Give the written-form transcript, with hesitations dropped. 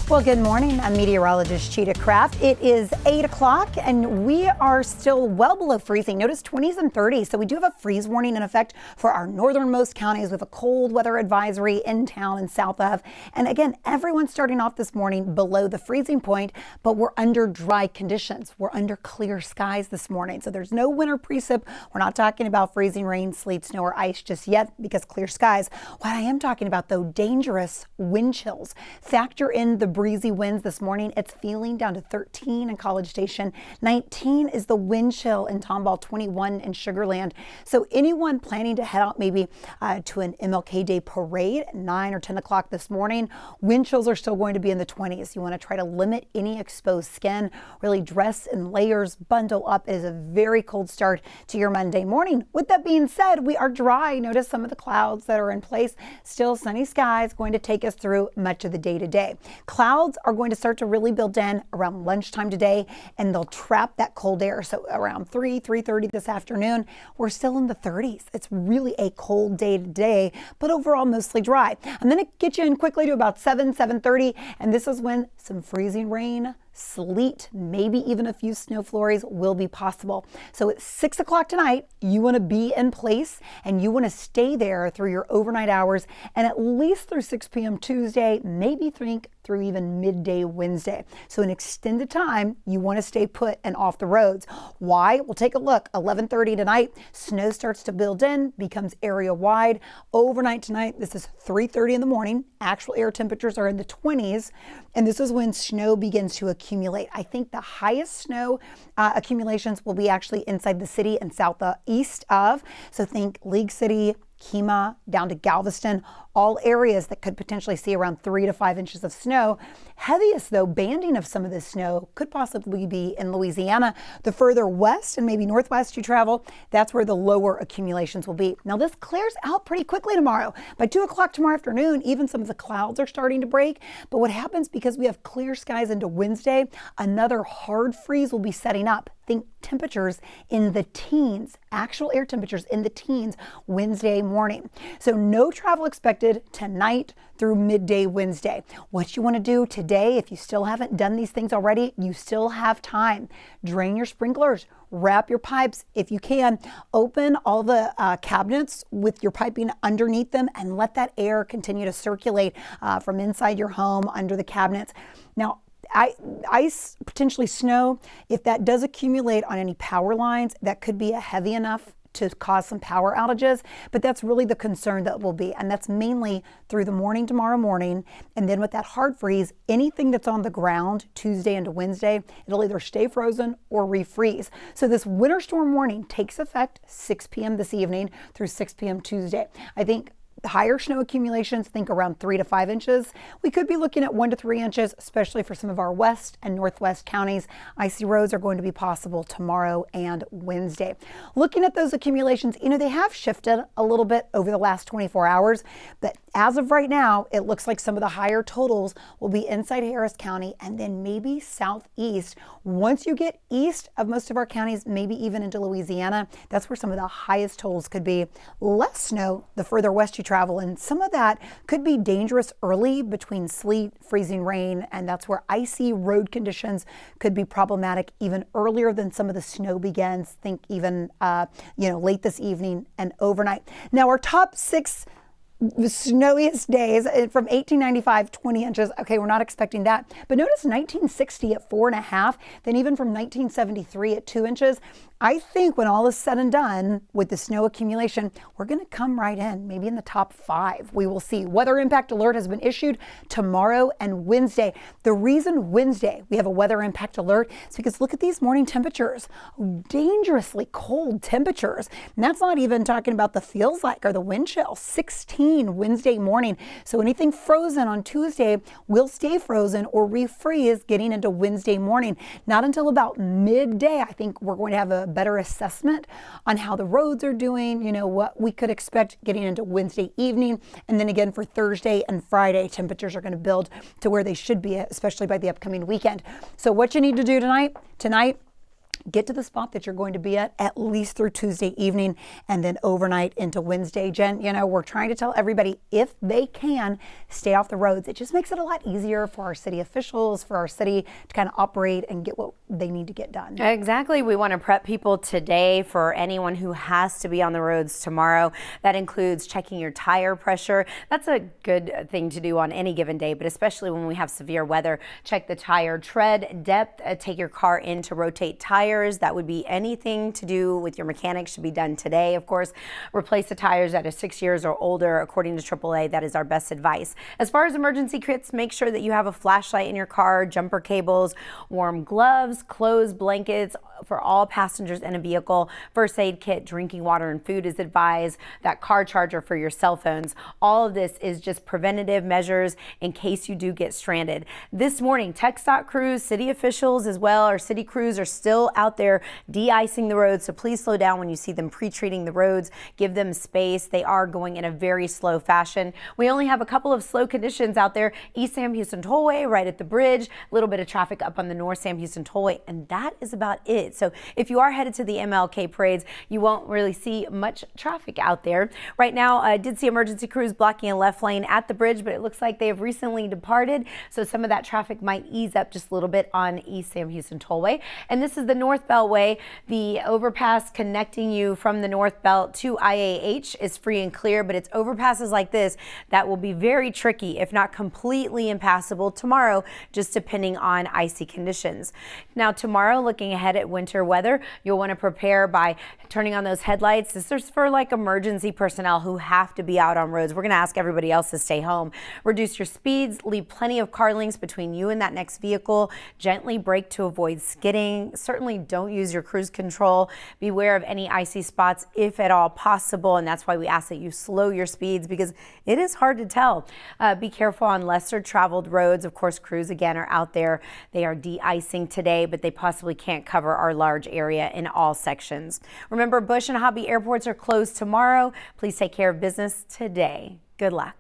Well, good morning. I'm meteorologist Chita Craft. It is 8 o'clock and we are still well below freezing. Notice 20s and 30s. So we do have a freeze warning in effect for our northernmost counties with a cold weather advisory in town and south of. And again, everyone's starting off this morning below the freezing point, but we're under dry conditions. We're under clear skies this morning. So there's no winter precip. We're not talking about freezing rain, sleet, snow, or ice just yet because clear skies. What I am talking about, though, dangerous wind chills. Factor in the breezy winds this morning. It's feeling down to 13 in College Station. 19 is the wind chill in Tomball, 21 in Sugar Land. So anyone planning to head out maybe to an MLK Day parade at 9 or 10 o'clock this morning, wind chills are still going to be in the 20s. You want to try to limit any exposed skin, really dress in layers, bundle up. It is a very cold start to your Monday morning. With that being said, we are dry. Notice some of the clouds that are in place. Still sunny skies going to take us through much of the day today. Clouds are going to start to really build in around lunchtime today, and they'll trap that cold air. So around 3:30 this afternoon, we're still in the 30s. It's really a cold day today, but overall mostly dry. I'm going to get you in quickly to about 7:30, and this is when some freezing rain, sleet, maybe even a few snow flurries will be possible. So at 6 o'clock tonight, you want to be in place and you want to stay there through your overnight hours and at least through 6 p.m. Tuesday, maybe think through even midday Wednesday. So an extended time, you want to stay put and off the roads. Why? We'll take a look. 11:30 tonight, snow starts to build in, becomes area wide. Overnight tonight, this is 3:30 in the morning. Actual air temperatures are in the 20s, and this is when snow begins to accumulate. I think the highest snow accumulations will be actually inside the city and southeast of. So think League City, Kemah, down to Galveston, all areas that could potentially see around 3 to 5 inches of snow. Heaviest, though, banding of some of this snow could possibly be in Louisiana. The further west and maybe northwest you travel, that's where the lower accumulations will be. Now, this clears out pretty quickly tomorrow. By 2 o'clock tomorrow afternoon, even some of the clouds are starting to break. But what happens because we have clear skies into Wednesday, another hard freeze will be setting up. Think temperatures in the teens, actual air temperatures in the teens Wednesday morning. So no travel expected tonight through midday Wednesday. What you want to do today, if you still haven't done these things already, you still have time. Drain your sprinklers, wrap your pipes. If you can, open all the cabinets with your piping underneath them and let that air continue to circulate from inside your home under the cabinets. Now, ice, potentially snow, if that does accumulate on any power lines, that could be heavy enough to cause some power outages, but that's really the concern that will be, and that's mainly through the morning tomorrow morning, and then with that hard freeze, anything that's on the ground Tuesday into Wednesday, it'll either stay frozen or refreeze. So this winter storm warning takes effect 6 p.m. this evening through 6 p.m. Tuesday. I think higher snow accumulations, think around 3 to 5 inches. We could be looking at 1 to 3 inches, especially for some of our west and northwest counties. Icy roads are going to be possible tomorrow and Wednesday. Looking at those accumulations, they have shifted a little bit over the last 24 hours, but as of right now, it looks like some of the higher totals will be inside Harris County and then maybe southeast. Once you get east of most of our counties, maybe even into Louisiana, that's where some of the highest totals could be. Less snow the further west you travel, and some of that could be dangerous early between sleet, freezing rain, and that's where icy road conditions could be problematic even earlier than some of the snow begins. Think even late this evening and overnight. Now our top 6 the snowiest days from 1895, 20 inches. Okay, we're not expecting that. But notice 1960 at 4.5, then even from 1973 at 2 inches. I think when all is said and done with the snow accumulation, we're going to come right in, maybe in the top 5. We will see. Weather impact alert has been issued tomorrow and Wednesday. The reason Wednesday we have a weather impact alert is because look at these morning temperatures, dangerously cold temperatures. And that's not even talking about the feels like or the wind chill. 16 Wednesday morning. So anything frozen on Tuesday will stay frozen or refreeze getting into Wednesday morning. Not until about midday, I think we're going to have a better assessment on how the roads are doing, what we could expect getting into Wednesday evening. And then again for Thursday and Friday, temperatures are going to build to where they should be, especially by the upcoming weekend. So what you need to do tonight, get to the spot that you're going to be at least through Tuesday evening and then overnight into Wednesday. Jen, you know, we're trying to tell everybody, if they can, stay off the roads. It just makes it a lot easier for our city officials, for our city to kind of operate and get what they need to get done. Exactly. We want to prep people today for anyone who has to be on the roads tomorrow. That includes checking your tire pressure. That's a good thing to do on any given day, but especially when we have severe weather. Check the tire tread depth, take your car in to rotate tires. That would be anything to do with your mechanics should be done today. Of course, replace the tires that are 6 years or older. According to AAA, that is our best advice. As far as emergency kits, make sure that you have a flashlight in your car, jumper cables, warm gloves, clothes, blankets for all passengers in a vehicle, first aid kit, drinking water and food is advised, that car charger for your cell phones. All of this is just preventative measures in case you do get stranded. This morning, TxDOT crews, city officials as well, our city crews are still out there de-icing the roads, so please slow down when you see them pre-treating the roads. Give them space. They are going in a very slow fashion. We only have a couple of slow conditions out there. East Sam Houston Tollway right at the bridge, a little bit of traffic up on the North Sam Houston Tollway, and that is about it. So if you are headed to the MLK parades, you won't really see much traffic out there. Right now, I did see emergency crews blocking a left lane at the bridge, but it looks like they have recently departed, so some of that traffic might ease up just a little bit on East Sam Houston Tollway. And this is the North Beltway. The overpass connecting you from the North Belt to IAH is free and clear, but it's overpasses like this that will be very tricky, if not completely impassable tomorrow, just depending on icy conditions. Now tomorrow, looking ahead at winter weather, you'll want to prepare by turning on those headlights. This is for like emergency personnel who have to be out on roads. We're going to ask everybody else to stay home. Reduce your speeds, leave plenty of car links between you and that next vehicle. Gently brake to avoid skidding. Certainly don't use your cruise control. Beware of any icy spots if at all possible, and that's why we ask that you slow your speeds because it is hard to tell. Be careful on lesser traveled roads. Of course, crews again are out there. They are de-icing today, but they possibly can't cover our large area in all sections. Remember, Bush and Hobby airports are closed tomorrow. Please take care of business today. Good luck.